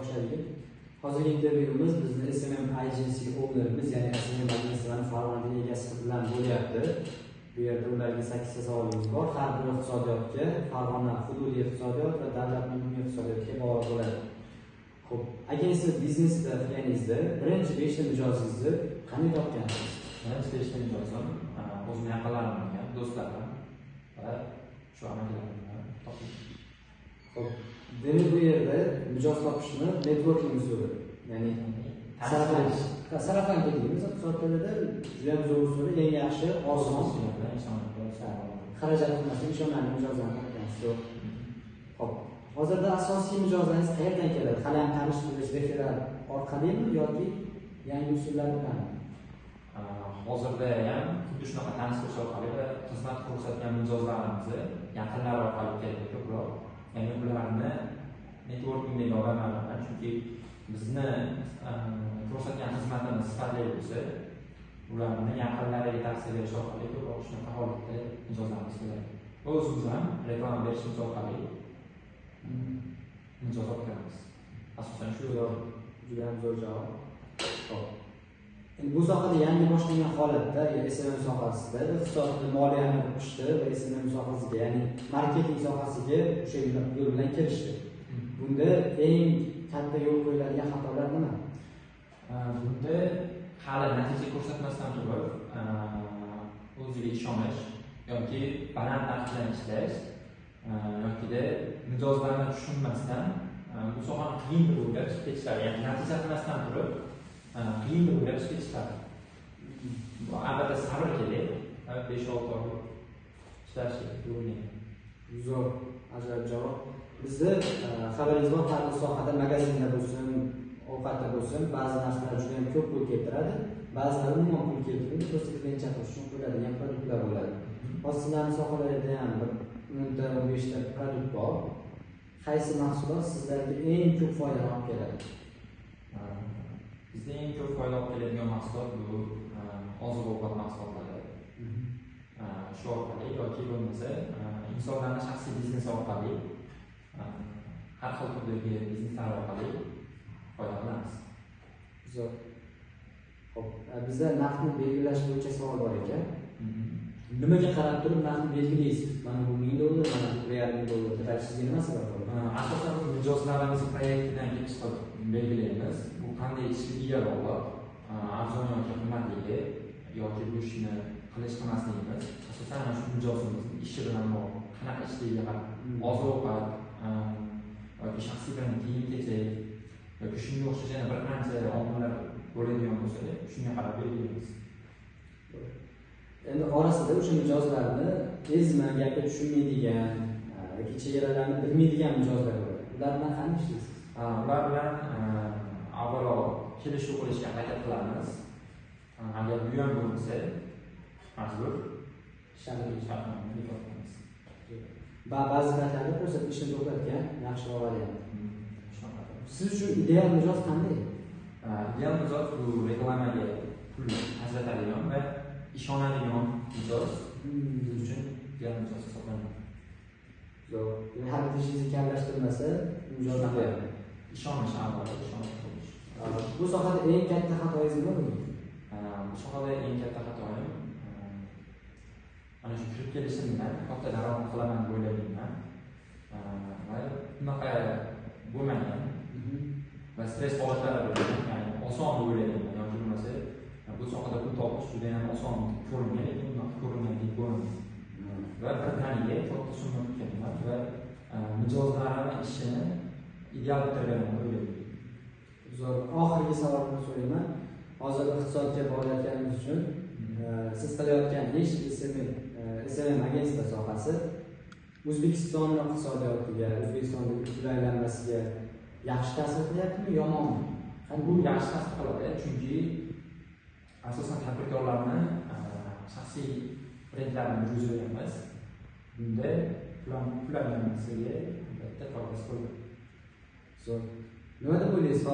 boshladik. Hozirgi intervyumiz bizni SMM Agency ownerimiz, ya'ni SMM agensiyaning Farg'onadagi egasi bilan bo'lyapti. Bu yerda ularga 8 ta savolimiz bor. Har bir iqtisodiyotga, Farg'ona hududiy iqtisodiyot va davlat umumiy iqtisodiyotga bog'liq bo'ladi. Xo'p, agensiya biznesda qilganingizda birinchi 5 ta mijozingizni qanday topgansiz? Birinchi 5 ta mijozim o'zim yaqinlarim bilan, do'stlarim va shu amakalarim bilan topdim. Xo'p, demak bu yerda mijoz topishni networking usuli, ya'ni sarafan deymiz, iqtisod tilida juda ham zo'r usul, eng yaxshi, oson, xarajat qilmasdan ishonarli mijozlarni topgansiz. Xo'p, hozirda asosiy mijozlaringiz qayerdan keladi? Qalam tanish referat orqalimi yoki yangi usullar bilanmi? Hozirda ham xuddi shunaqa tanish orqali va xizmat ko'rsatgan mijozlarimizni yaqinlar orqali keladi ko'proq. Ya'ni ularni networking deb olmayman, chunki bizni ko'rsatgan xizmatimiz sifatli bo'lsa, ularni yaqinlariga tavsiya berish orqali ko'proq shunaqa holatda mijozlarimiz keladi. O'zimiz ham reklama berishimiz orqali mijoz olamiz. Asosan shu juda ham zo'r javob. Xo'p. Bu sohada yangi boshlangan holatda, SMM sohasida iqtisodni moliyani o'qishdi va SMM sohasiga, ya'ni marketing sohasiga o'sha yo'l bilan kirishdi. Bunda eng katta yo'l qo'yiladigan xatolar nima? Bunda hali natija ko'rsatmasdan turib, o'ziga ishonish yoki baland narx bilan ishlash yoki mijozlarni tushunmasdan bu sohani qiyin deb o'ylab chiqib ketishadi. Ya'ni natija qilmasdan turib qiyin deb o'ylab chiqib ketishadi. Albatta sabr kerak, 5-6 oy ishlash kerak. Zo'r, ajoyib javob. Bizni xabaringiz bor, har bir sohada magazinda bo'lsin, ovqatda bo'lsin, ba'zi narsalar juda ham ko'p pul keltiradi, ba'zilari umuman pul keltirmaydi, просто klientcha qilish uchun qo'yiladigan produktlar bo'ladi. Hozir sizlarning sohalarida ham 10-15 ta produkt bor. Qaysi mahsulot sizlarga eng ko'p foyda olib keladi? Bizda eng ko'p foyda olib keladigan mahsulot bu oziq-ovqat mahsulotlari. Shu orqali yoki bo'lmasa insonlarning shaxsiy biznesi orqali har xil turdagi bizneslar orqali foydalanamiz. Zo'r. Xo'p, bizda narxni belgilash bo'yicha savol bor ekan. Nimaga qarab turib narxni belgilaysiz? Mana bu $1000, mana bu $1,500 deb aytishingizga nima sabab bo'ladi? Asosan mijozlarimiz proyektidan kelib chiqib belgilaymiz. Bu qanday ishligiga bog'liq, arzon yoki qimmatligi yoki bu ishni qilish qilmasligimiz asosan mana shu mijozimizning ishi bilan bog'liq. Qanaqa ishligiga qarab, oziq-ovqat yoki shaxsiy bir kiyim-kechak yoki shunga o'xshash yana bir qancha omillar bo'ladigan bo'lsa, shunga qarab belgilaymiz. Endi orasida o'sha mijozlarni ezma, gapga tushunmaydigan yoki chegaralarni bilmaydigan mijozlar bor. Ular bilan qanday ishlaysiz? Ular bilan avvalo kelishuv qilishga harakat qilamiz. Agar bu ham bo'lmasa, majbur shartnoma bekor qilamiz. Ba'zi paytlarda ko'rsatib ishni to'xtatgan yaxshi variant. Siz uchun ideal mijoz qanday? Ideal mijoz bu reklamaga pul ajratadigan va ishonadigan mijoz biz uchun ideal mijoz hisoblanadi. Zo'r. Har bir ishingizni kamlashtirmasa, mijoz ideal. Ishonish avvalo, ishonish bo'lish. Bu sohada eng katta xatoingiz nima bo'ldi? Bu sohada eng katta xatoim mana shu kirib kelishim bilan katta daromad qilaman deb o'ylaganman. Va bunaqa bo'lmagan. Va stress holatlari bo'lgan, ya'ni oson deb o'ylaganman. Yoki bo'lmasa bu sohada pul topish juda ham oson ko'ringan, lekin bunaqa ko'rinmaydi ko'rinadi. Va birdaniga katta summa tutganman va mijozlarning ishini ideal bitirganman o'ylayman. Zo'r. Oxirgi savolimni so'rayman. Hozir iqtisodga borayotganimiz uchun siz qilayotgan ish SMM agensiya sohasi O'zbekiston iqtisodiyotiga, O'zbekistonning pul aylanmasiga yaxshi ta'sir qilyaptimi, yomonmi? Bu yaxshi ta'sir qiladi, chunki asosan tadbirkorlarni shaxsiy brendlarini yurgizamiz. Bunda pul aylanmasiga albatta foydasi bo'ladi. Zo'r. Nima deb o'ylaysiz?